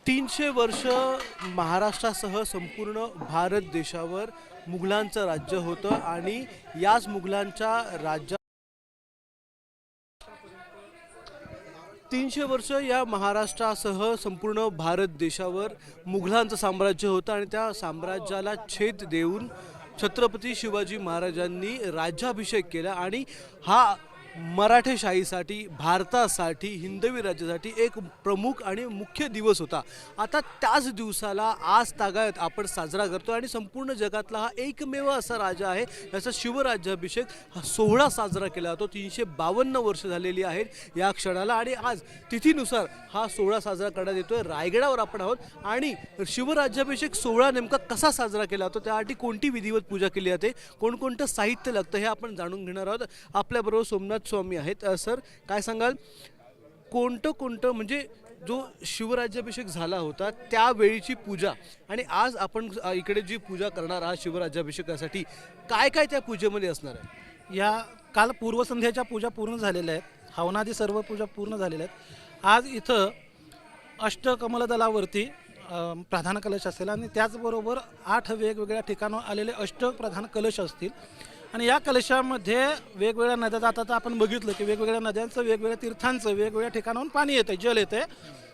300 वर्ष महाराष्ट्रासह संपूर्ण भारत देशावर मुघलांचं राज्य होतं आणि याच मुघलांच्या राज्या 300 वर्ष या महाराष्ट्रासह संपूर्ण भारत देशावर मुघलांचं साम्राज्य होतं आणि त्या साम्राज्याला छेद देऊन छत्रपती शिवाजी महाराजांनी राज्याभिषेक केला आणि हा मराठेशाहीसाठी भारतासाठी हिंदवी राज्यासाठी एक प्रमुख आणि मुख्य दिवस होता। आता त्याच दिवसाला आज तागायत आपण साजरा करतो आणि संपूर्ण जगातला हा एकमेव असा राजा आहे याचा शिवराज्याभिषेक हा सोहळा साजरा केला जातो। 352 वर्ष झालेली आहेत या क्षणाला आणि आज तिथीनुसार हा सोहळा साजरा करण्यात येतोय। रायगडावर आपण आहोत आणि शिवराज्याभिषेक सोहळा नेमका कसा साजरा केला जातो, त्यासाठी कोणती विधिवत पूजा केली जाते, कोणकोणतं साहित्य लागतं हे आपण जाणून घेणार आहोत। आपल्याबरोबर सोमनाथ स्वामी आहेत। सर, काय सांगाल, कोणतं म्हणजे जो शिवराज्याभिषेक झाला होता त्यावेळीची पूजा आणि आज आपण इकडे जी पूजा करणार आहात शिवराज्याभिषेकासाठी, काय काय त्या पूजेमध्ये असणार आहे? या काल पूर्वसंध्येच्या पूजा पूर्ण झालेल्या आहेत, हवनादी सर्व पूजा पूर्ण झालेल्या आहेत। आज इथं अष्टकमलदलावरती प्रधान कलश असेल आणि त्याचबरोबर 8 वेगवेगळ्या ठिकाणावर आलेले अष्टप्रधान कलश असतील आणि या कलशामध्ये वेगवेगळ्या नद्या जातात। आपण बघितलं की वेगवेगळ्या नद्यांचं, वेगवेगळ्या तीर्थांचं, वेगवेगळ्या ठिकाणाहून पाणी येतं, जल येतं,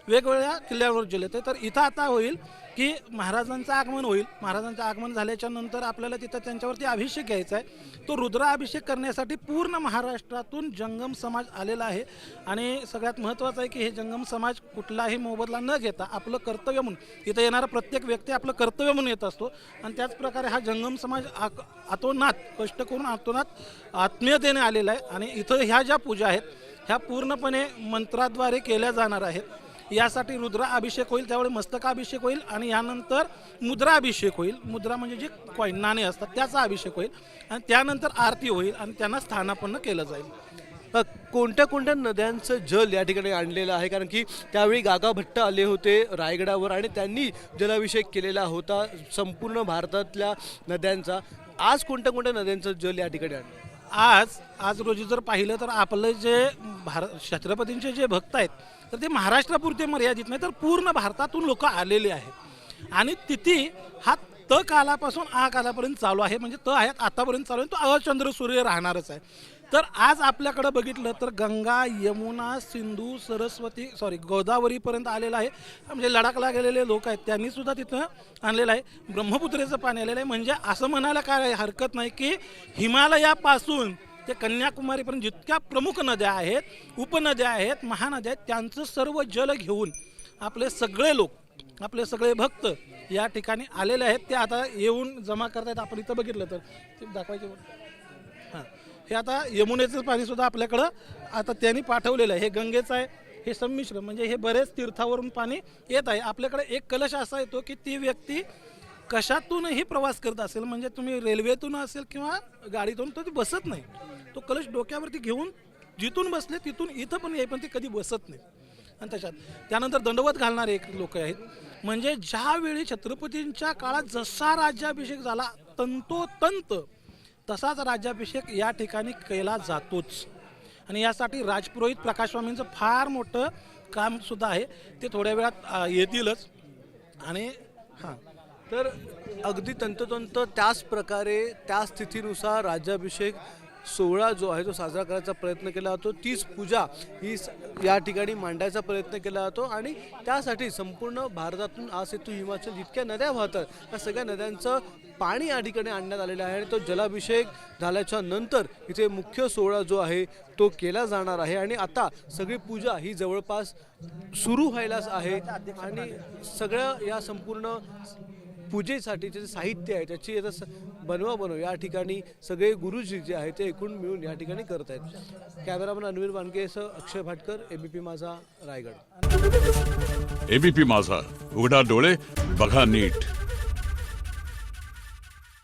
वेगवेगळ्या किल्ल्यावर जल येतं। तर इथं आता होईल की महाराजांचं आगमन होईल। महाराजांचं आगमन झाल्याच्या नंतर आपल्याला तिथं त्यांच्यावरती अभिषेक घ्यायचा आहे। तो रुद्राभिषेक करण्यासाठी पूर्ण महाराष्ट्रातून जंगम समाज आलेला आहे आणि सगळ्यात महत्त्वाचं आहे की हे जंगम समाज कुठलाही मोबदला न घेता आपलं कर्तव्य म्हणून, इथं येणारा प्रत्येक व्यक्ती आपलं कर्तव्य म्हणून येत असतो आणि त्याचप्रकारे हा जंगम समाज आतोनात कष्ट करून आतोनात आत्मीयतेने आलेला आहे आणि इथं ह्या ज्या पूजा आहेत ह्या पूर्णपणे मंत्राद्वारे केल्या जाणार आहेत। यासाठी रुद्राभिषेक होईल, त्यावेळी मस्तकाभिषेक होईल आणि यानंतर मुद्राभिषेक होईल। मुद्रा म्हणजे जे कॉईन, नाणे असतात त्याचा अभिषेक होईल आणि त्यानंतर आरती होईल आणि त्यांना स्थानापन्न केलं जाईल। कोणत्या कोणत्या नद्यांचं जल या ठिकाणी आणलेलं आहे? कारण की त्यावेळी गागा भट्ट आले होते रायगडावर आणि त्यांनी जलाभिषेक केलेला होता संपूर्ण भारतातल्या नद्यांचा। आज कोणत्या कोणत्या नद्यांचं जल या ठिकाणी आणलं? आज रोजी जर पाहिलं तर आपलं जे छत्रपतींचे जे भक्त आहेत तर ते महाराष्ट्रापुरते मर्यादित नाही तर पूर्ण भारतातून लोक आलेले आहेत आणि तिथी हा त कालापासून आ कालापर्यंत चालू आहे। म्हणजे त आहेत आतापर्यंत चालू आहे, तो अचंद्र सूर्य राहणारच आहे। तर आज आपल्याकडे बघितलं तर गंगा, यमुना, सिंधू, सरस्वती गोदावरीपर्यंत आलेलं आहे। म्हणजे लडाखला गेलेले लोक आहेत त्यांनी सुद्धा तिथं आणलेलं आहे। ब्रह्मपुत्रेचं पाणी आलेलं आहे। म्हणजे असं म्हणायला काय हरकत नाही की हिमालयापासून ते कन्याकुमारीपर्यंत जितक्या प्रमुख नद्या आहेत, उपनद्या आहेत, महानद्या आहेत, त्यांचं सर्व जल घेऊन आपले सगळे लोक, आपले सगळे भक्त या ठिकाणी आलेले आहेत। ते आता येऊन जमा करतायत। आपण इथं बघितलं तर ते दाखवायचे, हां, हे आता यमुनेचं पाणीसुद्धा आपल्याकडं आता त्यांनी पाठवलेलं आहे। हे गंगेचं आहे, हे संमिश्र म्हणजे हे बरेच तीर्थावरून पाणी येत आहे। आपल्याकडे एक कलश असा येतो की ती व्यक्ती कशातूनही प्रवास करत असेल, म्हणजे तुम्ही रेल्वेतून असेल किंवा गाडीतून, तर ती बसत नाही। तो कलश डोक्यावरती घेऊन जिथून बसले तिथून इथं पण येई, पण ती कधी बसत नाही। आणि त्यानंतर दंडवत घालणारे एक लोक आहेत, म्हणजे ज्यावेळी छत्रपतींच्या काळात जसा राज्याभिषेक झाला तंतोतंत तसाच राज्याभिषेक या ठिकाणी केला जातोच आणि यासाठी राजपुरोहित प्रकाश स्वामींचं फार मोठं काम सुद्धा आहे। ते थोड्या वेळात येतीलच आणि हां, तर अगदी तंतोतंत त्याच प्रकारे त्या स्थितीनुसार राज्याभिषेक सोहळा जो आहे तो साजरा करायचा प्रयत्न केला जातो। तीच पूजा ही या ठिकाणी मांडायचा प्रयत्न केला जातो आणि त्यासाठी संपूर्ण भारतातून आज तू हिमाचल जितक्या नद्या वाहतात त्या सगळ्या नद्यांचं पाणी या ठिकाणी आणण्यात आलेलं आहे आणि तो जलाभिषेक झाल्याच्या नंतर इथे मुख्य सोहळा जो आहे तो केला जाणार आहे आणि आता सगळी पूजा ही जवळपास सुरू व्हायलाच आहे आणि सगळ्या या संपूर्ण पूजेसाठी जे साहित्य आहे त्याची आता बनव या ठिकाणी सगळे गुरुजी जे आहेत ते एकूण मिळून या ठिकाणी करत आहेत। कॅमेरामन अनवीर वानकेसह अक्षय भाटकर, एबीपी माझा, रायगड। एबीपी माझा, उघडा डोळे बघा नीट।